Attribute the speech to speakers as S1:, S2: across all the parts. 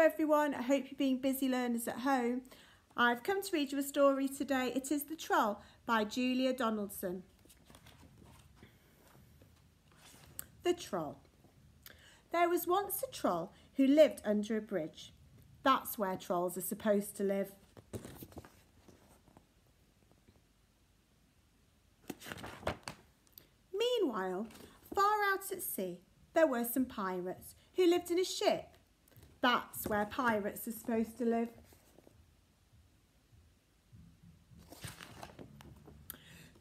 S1: everyone, I hope you're being busy learners at home. I've come to read you a story today. It is The Troll by Julia Donaldson. The Troll. There was once a troll who lived under a bridge. That's where trolls are supposed to live. Meanwhile, far out at sea, there were some pirates who lived in a ship. That's where pirates are supposed to live.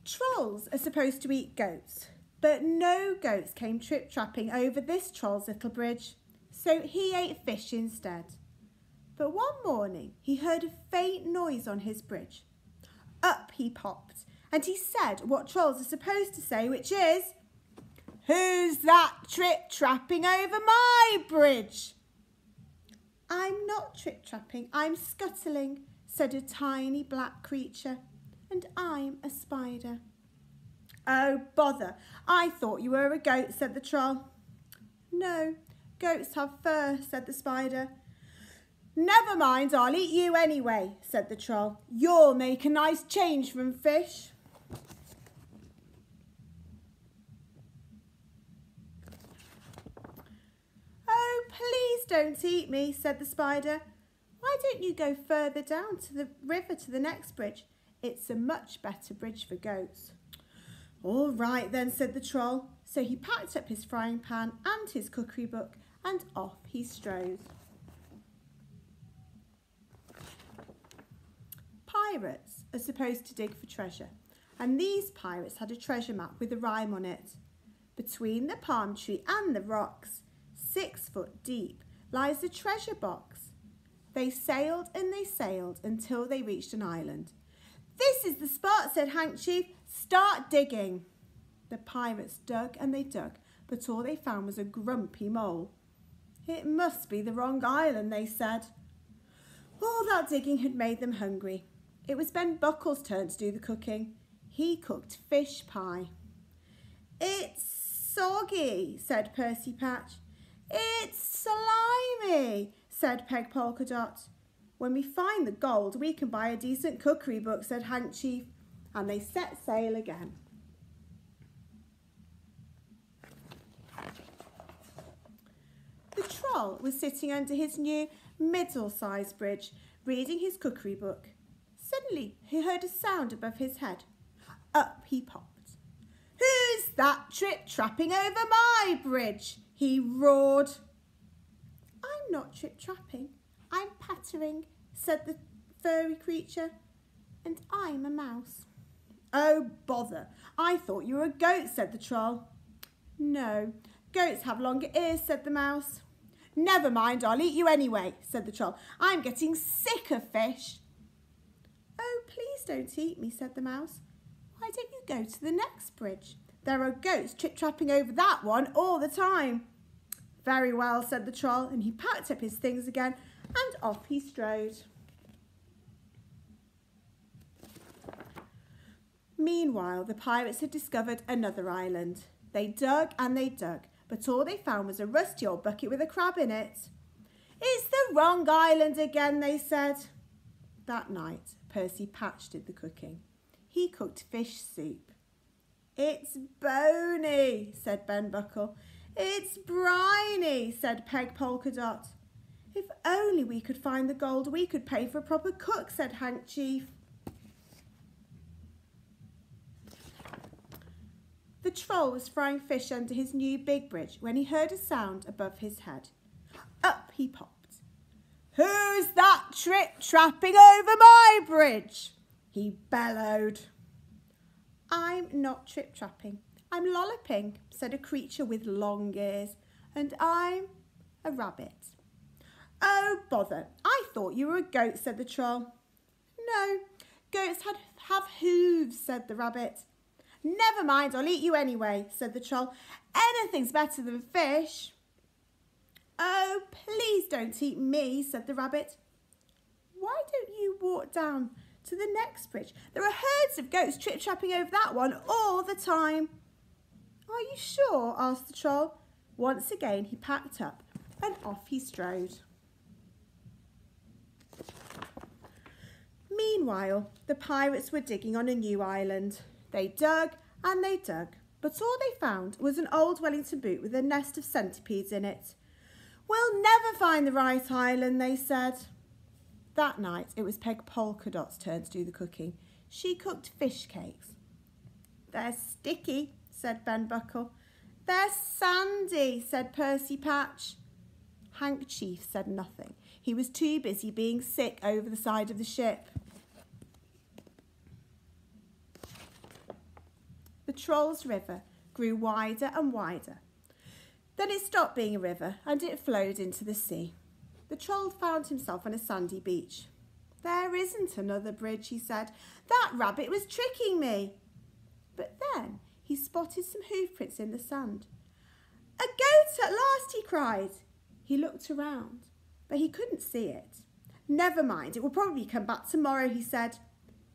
S1: Trolls are supposed to eat goats, but no goats came trip-trapping over this troll's little bridge, so he ate fish instead. But one morning he heard a faint noise on his bridge. Up he popped, and he said what trolls are supposed to say, which is, "Who's that trip-trapping over my bridge?" "I'm not trip-trapping, I'm scuttling," said a tiny black creature, "and I'm a spider." "Oh, bother, I thought you were a goat," said the troll. "No, goats have fur," said the spider. "Never mind, I'll eat you anyway," said the troll. "You'll make a nice change from fish." "Oh, please don't eat me," said the spider. "Why don't you go further down to the river to the next bridge? It's a much better bridge for goats." "All right then," said the troll. So he packed up his frying pan and his cookery book and off he strode. Pirates are supposed to dig for treasure, and these pirates had a treasure map with a rhyme on it. Between the palm tree and the rocks, 6 foot deep, lies a treasure box. They sailed and they sailed until they reached an island. "This is the spot," said Handkerchief. "Start digging." The pirates dug and they dug, but all they found was a grumpy mole. "It must be the wrong island," they said. All that digging had made them hungry. It was Ben Buckle's turn to do the cooking. He cooked fish pie. "It's soggy," said Percy Patch. "It's slimy," said Peg Polka Dot. "When we find the gold, we can buy a decent cookery book," said Handkerchief, and they set sail again. The troll was sitting under his new middle-sized bridge, reading his cookery book. Suddenly he heard a sound above his head. Up he popped. "Who's that trip-trapping over my bridge?" he roared. "I'm not trip-trapping, I'm pattering," said the furry creature, "and I'm a mouse." "Oh, bother, I thought you were a goat," said the troll. "No, goats have longer ears," said the mouse. "Never mind, I'll eat you anyway," said the troll. "I'm getting sick of fish." "Oh, please don't eat me," said the mouse. "Why don't you go to the next bridge? There are goats trip-trapping over that one all the time." "Very well," said the troll, and he packed up his things again and off he strode. Meanwhile, the pirates had discovered another island. They dug and they dug, but all they found was a rusty old bucket with a crab in it. "It's the wrong island again," they said. That night, Percy Patch did the cooking. He cooked fish soup. "It's bony," said Ben Buckle. "It's briny," said Peg Polka Dot. "If only we could find the gold, we could pay for a proper cook," said Handkerchief. The troll was frying fish under his new big bridge when he heard a sound above his head. Up he popped. "Who's that trip-trapping over my bridge?" he bellowed. "I'm not trip-trapping, I'm lolloping," said a creature with long ears, "and I'm a rabbit." "Oh, bother, I thought you were a goat," said the troll. "No, goats have hooves," said the rabbit. "Never mind, I'll eat you anyway," said the troll. "Anything's better than fish." "Oh, please don't eat me," said the rabbit. "Why don't you walk down to the next bridge? There are herds of goats trip-trapping over that one all the time." "Are you sure?" asked the troll. Once again he packed up and off he strode. Meanwhile, the pirates were digging on a new island. They dug and they dug, but all they found was an old Wellington boot with a nest of centipedes in it. "We'll never find the right island," they said. That night, it was Peg Polkadot's turn to do the cooking. She cooked fish cakes. "They're sticky," said Ben Buckle. "They're sandy," said Percy Patch. Hank Chief said nothing. He was too busy being sick over the side of the ship. The Troll's River grew wider and wider. Then it stopped being a river and it flowed into the sea. The Troll found himself on a sandy beach. "There isn't another bridge," he said. "That rabbit was tricking me." But then he spotted some hoof prints in the sand. "A goat at last," he cried. He looked around, but he couldn't see it. "Never mind, it will probably come back tomorrow," he said.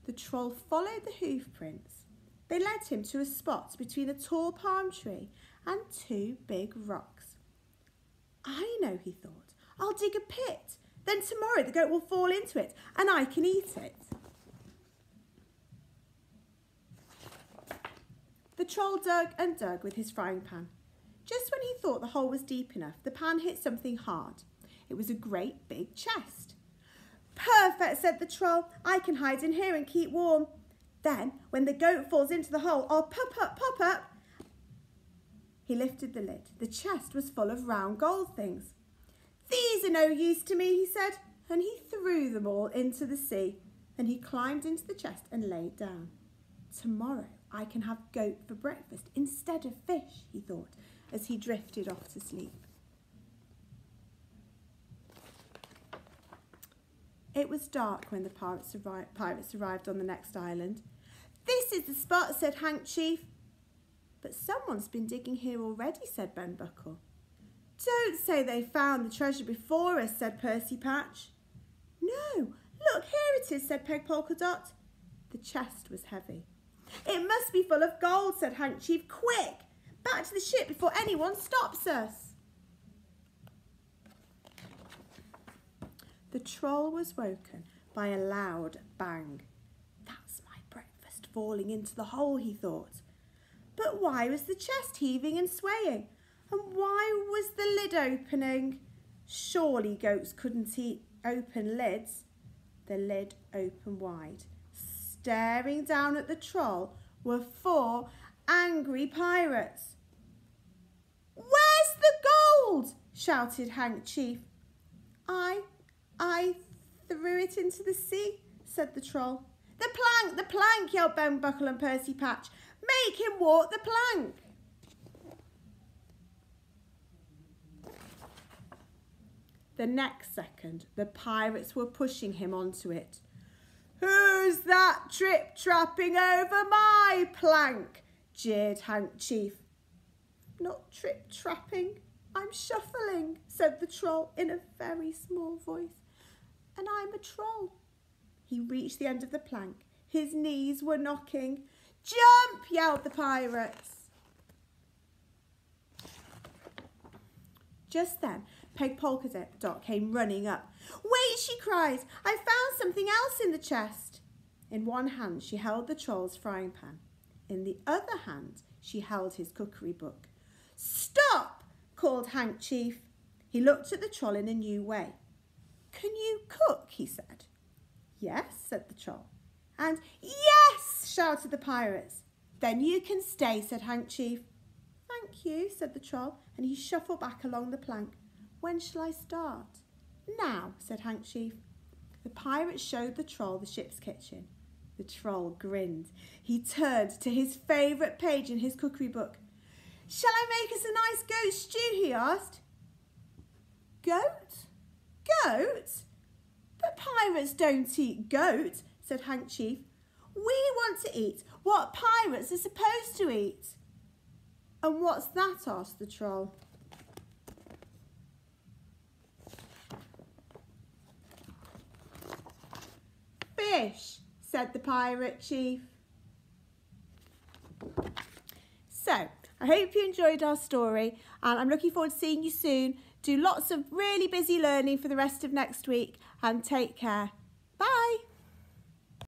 S1: The Troll followed the hoof prints. They led him to a spot between a tall palm tree and two big rocks. "I know," he thought. "I'll dig a pit. Then tomorrow the goat will fall into it and I can eat it." The Troll dug and dug with his frying pan. Just when he thought the hole was deep enough, the pan hit something hard. It was a great big chest. "Perfect," said the Troll. "I can hide in here and keep warm. Then, when the goat falls into the hole, I'll pop up, pop up." He lifted the lid. The chest was full of round gold things. "These are no use to me," he said, and he threw them all into the sea. Then he climbed into the chest and laid down. "Tomorrow I can have goat for breakfast instead of fish," he thought, as he drifted off to sleep. It was dark when the pirates arrived on the next island. "This is the spot," said Hank Chief. "But someone's been digging here already," said Ben Buckle. "Don't say they found the treasure before us," said Percy Patch. "No, look, here it is," said Peg Polkadot. The chest was heavy. "It must be full of gold," said Hank Chief. "Quick, back to the ship before anyone stops us." The Troll was woken by a loud bang. "That's my breakfast falling into the hole," he thought. But why was the chest heaving and swaying? And why was the lid opening? Surely goats couldn't eat open lids. The lid opened wide. Staring down at the Troll were 4 angry pirates. "Where's the gold?" shouted Hank Chief. I threw it into the sea," said the Troll. The plank," yelled Ben Buckle and Percy Patch. "Make him walk the plank." The next second, the pirates were pushing him onto it. "Who's that trip-trapping over my plank?" jeered Hank Chief. "Not trip-trapping, I'm shuffling," said the Troll in a very small voice. "And I'm a troll." He reached the end of the plank. His knees were knocking. "Jump!" yelled the pirates. Just then, Peg Polkadot came running up. "Wait," she cried. "I found something else in the chest." In one hand, she held the Troll's frying pan. In the other hand, she held his cookery book. "Stop!" called Hank Chief. He looked at the Troll in a new way. "Can you cook?" he said. "Yes," said the Troll. And "Yes!" shouted the pirates. "Then you can stay," said Hank Chief. "Thank you," said the Troll, and he shuffled back along the plank. "When shall I start?" "Now," said Hank Chief. The pirates showed the Troll the ship's kitchen. The Troll grinned. He turned to his favourite page in his cookery book. "Shall I make us a nice goat stew?" he asked. "Goat? Goat? But pirates don't eat goat," said Hank Chief. "We want to eat what pirates are supposed to eat." "And what's that?" asked the Troll. "Fish," said the Pirate Chief. So, I hope you enjoyed our story, and I'm looking forward to seeing you soon. Do lots of really busy learning for the rest of next week, and take care.